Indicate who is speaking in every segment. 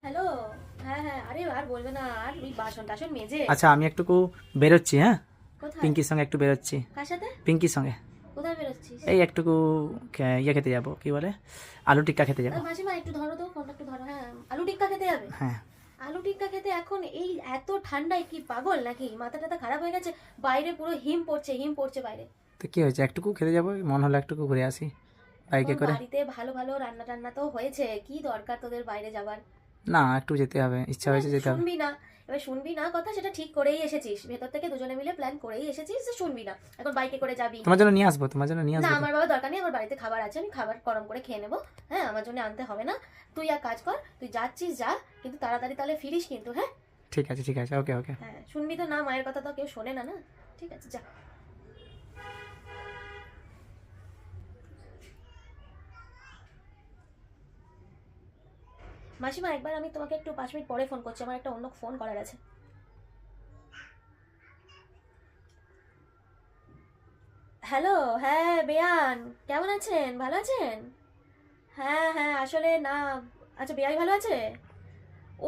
Speaker 1: Hello. হ্যাঁ হ্যাঁ, আরে আর বলবে না, আর ওই বাসন টাসন মেজে।
Speaker 2: আচ্ছা আমি একটু বেরোচ্ছি, হ্যাঁ
Speaker 1: কোথায়?
Speaker 2: পিঙ্কির সঙ্গে একটু বেরোচ্ছি।
Speaker 1: কার সাথে?
Speaker 2: পিঙ্কির সঙ্গে
Speaker 1: কোথায় বেরোচ্ছিস?
Speaker 2: এই একটুকু ইয়ে খেতে যাবো, কি বলে, আলু টিক্কা খেতে যাবো।
Speaker 1: মাসিমা একটু ধরো তো, ফোনটা একটু ধরো। হ্যাঁ, আলু টিক্কা খেতে যাবে?
Speaker 2: হ্যাঁ
Speaker 1: আলু টিক্কা খেতে এখন এই এত ঠান্ডায় কি পাগল নাকি? মাথা টাথা খারাপ হয়ে গেছে? বাইরে পুরো হিম পড়ছে, হিম পড়ছে বাইরে।
Speaker 2: তো কি হয়েছে, একটুকু খেতে যাবো, মন হলো একটুকু ঘুরে আসি বাইকে
Speaker 1: এখন
Speaker 2: করে।
Speaker 1: বাড়িতে ভালো ভালো রান্না টান্না তো হয়েছে, কি দরকার তোদের বাইরে যাবার?
Speaker 2: না একটু যেতে হবে, ইচ্ছা হয়েছে যেতে হবে।
Speaker 1: শুনবি না? এবার শুনবি না কথা, সেটা ঠিক করেই এসেছিস, ভেতর থেকে দুজনে মিলে প্ল্যান করেই এসেছিস যে শুনবি না। এখন বাইকে করে যাবি?
Speaker 2: তোমার জন্য নিয়ে আসবো, তোমার জন্য নিয়ে
Speaker 1: না,
Speaker 2: আসবো তো।
Speaker 1: আমার বাবা দরকার নেই, আমার বাড়িতে খাবার আছে, আমি খাবার গরম করে খেয়ে নেবো। হ্যাঁ, আমার জন্য আনতে হবে না। তুই এক কাজ কর, তুই যাচ্ছিস যা, কিন্তু তাড়াতাড়ি তাহলে ফিরিস কিন্তু। হ্যাঁ
Speaker 2: ঠিক আছে, ওকে ওকে।
Speaker 1: হ্যাঁ, শুনবি তো? না, মায়ের কথা তো কেউ শোনে না, না? ঠিক আছে, যা। মাসিমা, একবার আমি তোমাকে একটু 5 মিনিট পরে ফোন করছি, আমার একটা অন্য ফোন করার আছে। হ্যালো। হ্যাঁ বেয়ান, কেমন আছেন? ভালো আছেন? হ্যাঁ হ্যাঁ, আসলে না। আচ্ছা, বেয়াই ভালো আছে?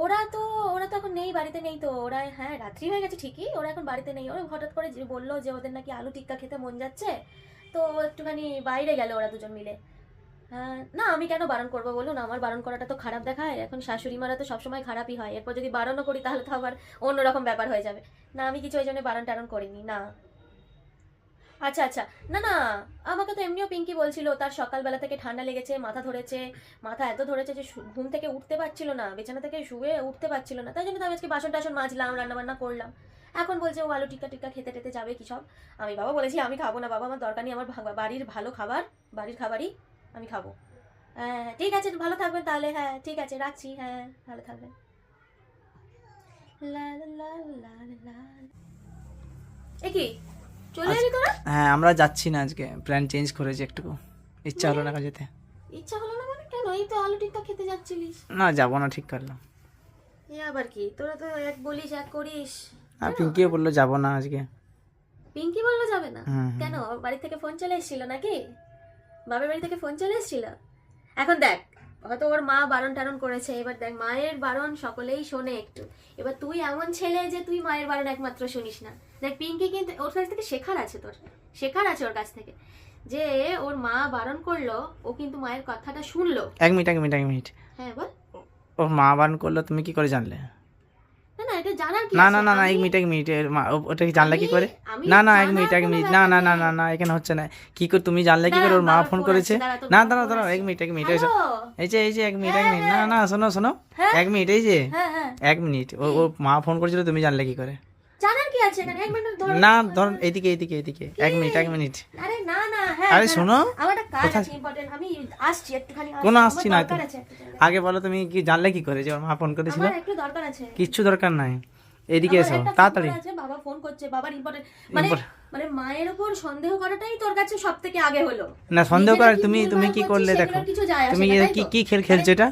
Speaker 1: ওরা তো ওরা তো এখন নেই, বাড়িতে নেই তো ওরা। হ্যাঁ, রাত্রি হয়ে গেছে ঠিকই, ওরা এখন বাড়িতে নেই। ওরা হঠাৎ করে যে বললো যে ওদের নাকি আলু টিক্কা খেতে মন যাচ্ছে, তো একটুখানি বাইরে গেল ওরা দুজন মিলে। হ্যাঁ, না আমি কেন বারণ করবো বলুন? আমার বারণ করাটা তো খারাপ দেখায়? এখন শাশুড়ি মারা তো সবসময় খারাপই হয়, এরপর যদি বারণও করি তাহলে তো আবার অন্যরকম ব্যাপার হয়ে যাবে। না, আমি কিছু ওই জন্য বারণ টারণ করিনি, না। আচ্ছা আচ্ছা। না না, আমাকে তো এমনিও পিঙ্কি বলছিল তার সকালবেলা থেকে ঠান্ডা লেগেছে, মাথা ধরেছে। মাথা এত ধরেছে যে ঘুম থেকে উঠতে পারছিল না, বিছানা থেকে শুয়ে উঠতে পারছিল না, তাই জন্য তো আমি আজকে বাসন টাসন মাজলাম, রান্না বান্না করলাম। এখন বলছে ও আলু টিক্কা টিক্কা খেতে টেতে যাবে কি সব। আমি বাবা বলেছি আমি খাবো না বাবা, আমার দরকার নেই, আমার বাড়ির ভালো খাবার, বাড়ির খাবারই আমি খাবো। হ্যাঁ ঠিক আছে, ভালো থাকবেন তাহলে। হ্যাঁ ঠিক আছে, রাখছি। হ্যাঁ, ভালো থাকবেন। লা লা লা লা লা। এ কি, চলে এলি তোরা?
Speaker 2: হ্যাঁ আমরা যাচ্ছি না আজকে, প্ল্যান চেঞ্জ করেছি একটু, ইচ্ছা হলো না যেতে।
Speaker 1: ইচ্ছা হলো না মানে? কেন? এই তো আলু টিক্কা খেতে যাচ্ছিলিস।
Speaker 2: না যাবো না, ঠিক করলাম।
Speaker 1: এ আবার কি, তোরা তো এক বলিস এক করিস।
Speaker 2: আর
Speaker 1: কেন?
Speaker 2: পিঙ্কিও বললো যাবো না আজকে।
Speaker 1: পিঙ্কি বললো যাবে না?
Speaker 2: হুম
Speaker 1: কেন, ওর বাড়ি থেকে ফোন চলে এসেছিল নাকি? বাবার বাড়ি থেকে ফোন চলে এসেছিল? এখন দেখ, হয়তো ওর মা বারণ টারণ করেছে, এবার দেখ মায়ের বারণ সকলেই শোনে একটু। এবার তুই এমন ছেলে যে তুই মায়ের বারণ একমাত্র শুনিস না। দেখ পিঙ্কি কিন্তু ওর কাছ থেকে শেখার আছে, তোর শেখার আছে ওর কাছ থেকে, যে ওর মা বারণ করলো, ও কিন্তু মায়ের কথাটা শুনলো।
Speaker 2: এক মিনিট।
Speaker 1: হ্যাঁ বল।
Speaker 2: ওর মা বারণ করলো, তুমি কি করে জানলে?
Speaker 1: না না, এটা জানার কি
Speaker 2: না
Speaker 1: আছে?
Speaker 2: না না না,
Speaker 1: আমি
Speaker 2: এক মিনিট ওটা কি জানলে কি করে?
Speaker 1: আমি
Speaker 2: না না,
Speaker 1: জানার
Speaker 2: এক
Speaker 1: কোনো
Speaker 2: মিনিট না
Speaker 1: ব্যাপার
Speaker 2: না না
Speaker 1: নেই।
Speaker 2: না না, এখানে হচ্ছে না। কি করে তুমি জানলে কি করে
Speaker 1: দাঁড়া,
Speaker 2: ওর মা
Speaker 1: বাবার
Speaker 2: ফোন
Speaker 1: ফোন
Speaker 2: করেছে?
Speaker 1: আসছে, দাঁড়া, তোর
Speaker 2: না
Speaker 1: বাবার
Speaker 2: দাঁড়াও
Speaker 1: ফোন
Speaker 2: দাঁড়াও,
Speaker 1: আসছে।
Speaker 2: এক মিনিট
Speaker 1: হ্যালো।
Speaker 2: এক মিনিট
Speaker 1: হ্যাঁ
Speaker 2: না
Speaker 1: হ্যাঁ
Speaker 2: না, শোনো
Speaker 1: হ্যাঁ
Speaker 2: এক মিনিট, এই যে
Speaker 1: হ্যাঁ হ্যাঁ।
Speaker 2: এক মিনিট, ও মা ফোন করেছিল, তুমি জানলে কি করে?
Speaker 1: জানার কি আছে এখানে? 1 মিনিট ধর।
Speaker 2: না ধরুন, এদিকে এক মিনিট।
Speaker 1: আরে না না, হ্যাঁ
Speaker 2: আরে
Speaker 1: দাঁড়া।
Speaker 2: শোনো,
Speaker 1: আমার একটা কাজ
Speaker 2: কোথায়?
Speaker 1: আছে ইম্পর্টেন্ট, আমি আসছি একটুখানি।
Speaker 2: কোনো
Speaker 1: আমার
Speaker 2: আসছি না
Speaker 1: দরকার
Speaker 2: তুমি।
Speaker 1: আছে একটা জায়গায়।
Speaker 2: আগে বলো তুমি কি জানলে কি করে যে ওর মা ফোন করেছিল?
Speaker 1: আমার একটু দরকার আছে।
Speaker 2: কিচ্ছু দরকার নাই, এদিকে
Speaker 1: আমার
Speaker 2: এসো
Speaker 1: একটা
Speaker 2: তাড়াতাড়ি।
Speaker 1: খবর আছে, বাবা ফোন করছে, বাবার ইম্পর্টেন্ট। মানে
Speaker 2: Import-
Speaker 1: মানে মায়ের উপর সন্দেহ করাটাই তোর কাছে সবথেকে আগে হলো।
Speaker 2: না সন্দেহ
Speaker 1: নিজেরা
Speaker 2: করার,
Speaker 1: কি
Speaker 2: তুমি
Speaker 1: ভুলভাল
Speaker 2: কি
Speaker 1: করছিস
Speaker 2: করলে দেখো,
Speaker 1: সেগুলোর কিছু যায় আসে
Speaker 2: তুমি
Speaker 1: না, তাই
Speaker 2: কি
Speaker 1: তো?
Speaker 2: কি খেলছো এটা?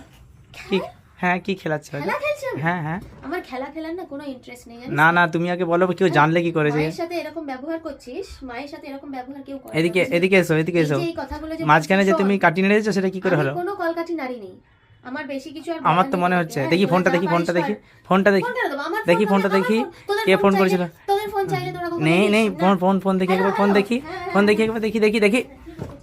Speaker 2: কি?
Speaker 1: খেলা?
Speaker 2: হ্যাঁ কি খেলাচ্ছ এটা?
Speaker 1: খেলা খেলছি আমি?
Speaker 2: হ্যাঁ হ্যাঁ।
Speaker 1: আমার খেলা খেলার না কোনো ইন্টারেস্ট নেই, জানিস
Speaker 2: না
Speaker 1: তো?
Speaker 2: না, তুমি আগে বলো কেউ জানলে কি করেছে?
Speaker 1: মায়ের সাথে এরকম ব্যবহার করছিস, মায়ের সাথে এরকম ব্যবহার কেউ করে না,
Speaker 2: এদিকে
Speaker 1: বুঝলি?
Speaker 2: এদিকে এসো
Speaker 1: এই যে এই কথাগুলো যে
Speaker 2: মাঝখানে যে
Speaker 1: বলছিস,
Speaker 2: তুমি
Speaker 1: শোন,
Speaker 2: কাটি নেড়েছো সেটা কি করে
Speaker 1: আমি
Speaker 2: হলো?
Speaker 1: কোনো কলকাঠি নাড়ি নেই, আমার বেশি কিছু আর
Speaker 2: আমার
Speaker 1: বলার
Speaker 2: তো
Speaker 1: নেই
Speaker 2: মনে
Speaker 1: তোকে,
Speaker 2: হচ্ছে,
Speaker 1: হ্যাঁ?
Speaker 2: দেখি
Speaker 1: তোরা
Speaker 2: ফোনটা
Speaker 1: যা
Speaker 2: দেখি,
Speaker 1: পারিস কর।
Speaker 2: ফোনটা দেখি
Speaker 1: ফোন কেন দেবো? আমার
Speaker 2: দেখি
Speaker 1: ফোন
Speaker 2: ফোনটা
Speaker 1: আমার
Speaker 2: দেখি,
Speaker 1: ফোন, তোদের
Speaker 2: কে
Speaker 1: ফোন
Speaker 2: ফোন
Speaker 1: চাইলে-
Speaker 2: করেছিল?
Speaker 1: তোদের ফোন চাইলে তোরা কখনো
Speaker 2: নেই
Speaker 1: দিস
Speaker 2: নেই,
Speaker 1: না।
Speaker 2: ফোন দেখি
Speaker 1: হ্যালো,
Speaker 2: একবার, ফোন
Speaker 1: হ্যালো।
Speaker 2: দেখি,
Speaker 1: হ্যাঁ,
Speaker 2: ফোন দেখি
Speaker 1: হ্যাঁ,
Speaker 2: একবার, দেখি।
Speaker 1: হ্যাঁ।